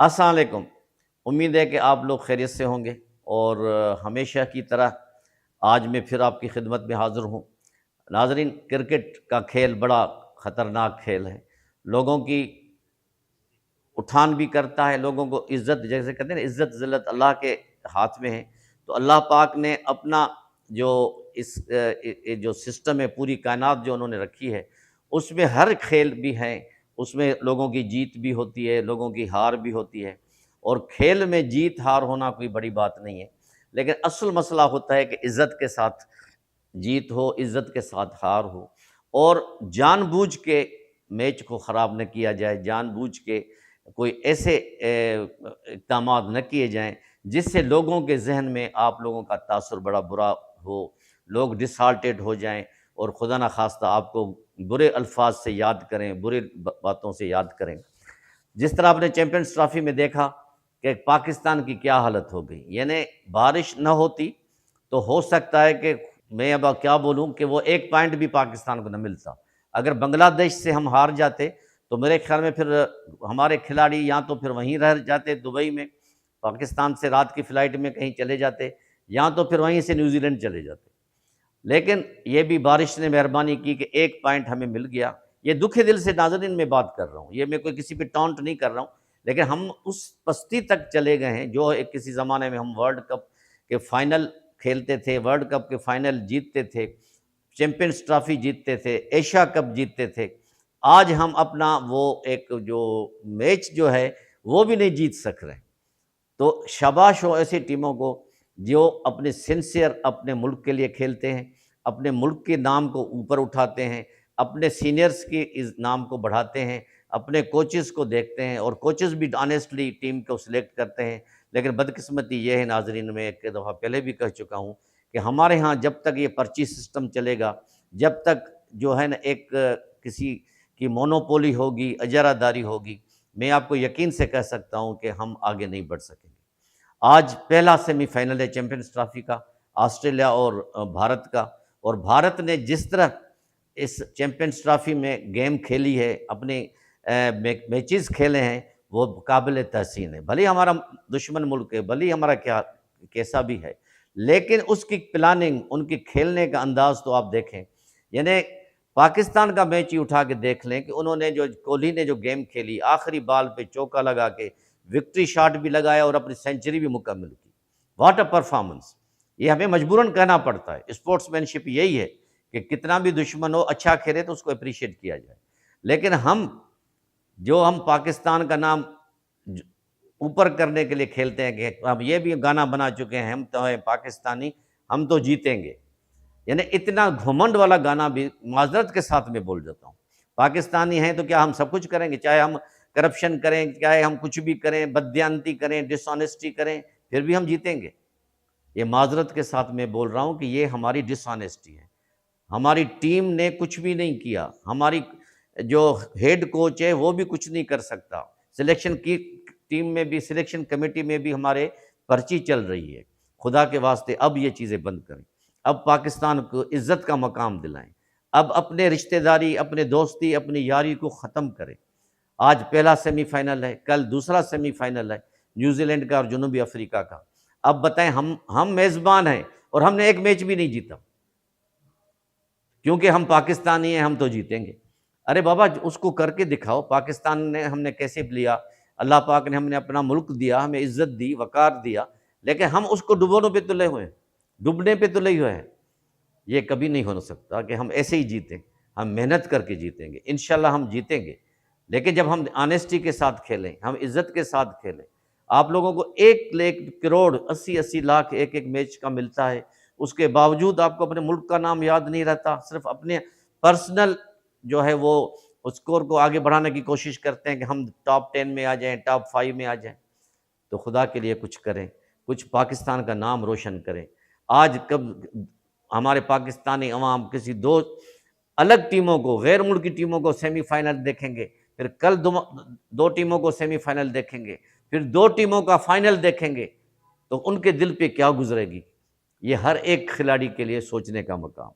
अस्सलाम वालेकुम। उम्मीद है कि आप लोग खैरियत से होंगे और हमेशा की तरह आज मैं फिर आपकी खिदमत में हाज़िर हूँ। नाज़रीन, क्रिकेट का खेल बड़ा ख़तरनाक खेल है। लोगों की उठान भी करता है, लोगों को इज़्ज़त, जैसे कहते हैं ना, इज़्ज़त ज़िल्लत अल्लाह के हाथ में है। तो अल्लाह पाक ने अपना जो जो सिस्टम है, पूरी कायनात जो उन्होंने रखी है, उसमें हर खेल भी हैं, उसमें लोगों की जीत भी होती है, लोगों की हार भी होती है। और खेल में जीत हार होना कोई बड़ी बात नहीं है, लेकिन असल मसला होता है कि इज़्ज़त के साथ जीत हो, इज़्ज़त के साथ हार हो, और जानबूझ के मैच को ख़राब न किया जाए, जानबूझ के कोई ऐसे इक़दामात न किए जाएँ, जिससे लोगों के ज़हन में आप लोगों का तासुर बड़ा बुरा हो, लोग डिसहार्टेड हो जाएँ और खुदा न ख़ास्ता आपको बुरे अल्फ़ाज़ से याद करें, बुरी बातों से याद करें। जिस तरह आपने चैंपियंस ट्रॉफ़ी में देखा कि पाकिस्तान की क्या हालत हो गई, यानी बारिश न होती तो हो सकता है कि मैं अब क्या बोलूँ कि वो 1 पॉइंट भी पाकिस्तान को न मिलता। अगर बांग्लादेश से हम हार जाते तो मेरे ख़्याल में फिर हमारे खिलाड़ी या तो फिर वहीं रह जाते दुबई में, पाकिस्तान से रात की फ़्लाइट में कहीं चले जाते, या तो फिर वहीं से न्यूज़ीलैंड चले जाते। लेकिन ये भी बारिश ने मेहरबानी की कि 1 पॉइंट हमें मिल गया। ये दुखे दिल से नाज़रीन मैं बात कर रहा हूँ, ये मैं कोई किसी पे टॉन्ट नहीं कर रहा हूँ, लेकिन हम उस पस्ती तक चले गए हैं जो एक किसी ज़माने में हम वर्ल्ड कप के फाइनल खेलते थे, वर्ल्ड कप के फाइनल जीतते थे, चैंपियंस ट्रॉफ़ी जीतते थे, एशिया कप जीतते थे। आज हम अपना वो एक जो मैच जो है वो भी नहीं जीत सक रहे। तो शाबाश हो ऐसी टीमों को जो अपने सिंसियर अपने मुल्क के लिए खेलते हैं, अपने मुल्क के नाम को ऊपर उठाते हैं, अपने सीनियर्स के इस नाम को बढ़ाते हैं, अपने कोचेज़ को देखते हैं, और कोचेज़ भी ऑनेस्टली टीम को सिलेक्ट करते हैं। लेकिन बदकिस्मती ये है नाज़रीन, मैं एक दफ़ा पहले भी कह चुका हूँ कि हमारे यहाँ जब तक ये पर्ची सिस्टम चलेगा, जब तक जो है ना एक किसी की मोनोपोली होगी, इजारादारी होगी, मैं आपको यकीन से कह सकता हूँ कि हम आगे नहीं बढ़ सकेंगे। आज पहला सेमीफाइनल है चैंपियंस ट्रॉफी का, ऑस्ट्रेलिया और भारत का, और भारत ने जिस तरह इस चैंपियंस ट्रॉफी में गेम खेली है, अपने मैचेस खेले हैं, वो काबिल तहसीन है। भले ही हमारा दुश्मन मुल्क है, भले ही हमारा क्या कैसा भी है, लेकिन उसकी प्लानिंग, उनके खेलने का अंदाज़ तो आप देखें। यानी पाकिस्तान का मैच ही उठा के देख लें कि उन्होंने जो कोहली ने जो गेम खेली, आखिरी बॉल पे चौका लगा के विक्ट्री शॉट भी लगाया और अपनी सेंचुरी भी मुकम्मल की। What a performance! ये हमें मजबूरन कहना पड़ता है। स्पोर्ट्समैनशिप यही है कि कितना भी दुश्मन हो, अच्छा खेले तो उसको अप्रिशिएट किया जाए। लेकिन हम पाकिस्तान का नाम ऊपर करने के लिए खेलते हैं कि अब ये भी गाना बना चुके हैं, हम तो हैं पाकिस्तानी, हम तो जीतेंगे। यानी इतना घुमंड वाला गाना भी माज़रत के साथ में बोल देता हूँ। पाकिस्तानी हैं तो क्या हम सब कुछ करेंगे? चाहे हम करप्शन करें, चाहे हम कुछ भी करें, बददियानती करें, डिसऑनेस्टी करें, फिर भी हम जीतेंगे। ये माज़रत के साथ मैं बोल रहा हूँ कि ये हमारी डिसऑनेस्टी है। हमारी टीम ने कुछ भी नहीं किया, हमारी जो हेड कोच है वो भी कुछ नहीं कर सकता। सिलेक्शन की टीम में भी, सिलेक्शन कमेटी में भी हमारे पर्ची चल रही है। खुदा के वास्ते अब ये चीज़ें बंद करें। अब पाकिस्तान को इज़्ज़त का मकाम दिलाएं। अब अपने रिश्तेदारी, अपने दोस्ती, अपनी यारी को ख़त्म करें। आज पहला सेमीफाइनल है, कल दूसरा सेमीफाइनल है, न्यूजीलैंड का और जनूबी अफ्रीका का। अब बताएं, हम मेज़बान हैं और हमने एक मैच भी नहीं जीता, क्योंकि हम पाकिस्तानी हैं, हम तो जीतेंगे। अरे बाबा, उसको करके दिखाओ। पाकिस्तान ने हमने कैसे लिया, अल्लाह पाक ने हमने अपना मुल्क दिया, हमें इज़्ज़त दी, वक़ार दिया, लेकिन हम उसको डुबोने पे तुले हुए हैं, डूबने पे तुले हुए हैं। ये कभी नहीं हो सकता कि हम ऐसे ही जीतें। हम मेहनत करके जीतेंगे, इंशाल्लाह हम जीतेंगे। लेकिन जब हम ऑनेस्टी के साथ खेलें, हम इज़्ज़त के साथ खेलें। आप लोगों को 1 करोड़ 80-80 लाख एक-एक मैच का मिलता है, उसके बावजूद आपको अपने मुल्क का नाम याद नहीं रहता। सिर्फ़ अपने पर्सनल जो है वो स्कोर को आगे बढ़ाने की कोशिश करते हैं कि हम टॉप 10 में आ जाएँ, टॉप 5 में आ जाएँ। तो खुदा के लिए कुछ करें, कुछ पाकिस्तान का नाम रोशन करें। आज कब हमारे पाकिस्तानी अवाम किसी दो अलग टीमों को, गैर मुल्की टीमों को सेमीफाइनल देखेंगे, फिर कल दो टीमों को सेमीफाइनल देखेंगे, फिर 2 टीमों का फाइनल देखेंगे, तो उनके दिल पे क्या गुजरेगी? ये हर एक खिलाड़ी के लिए सोचने का मकाम।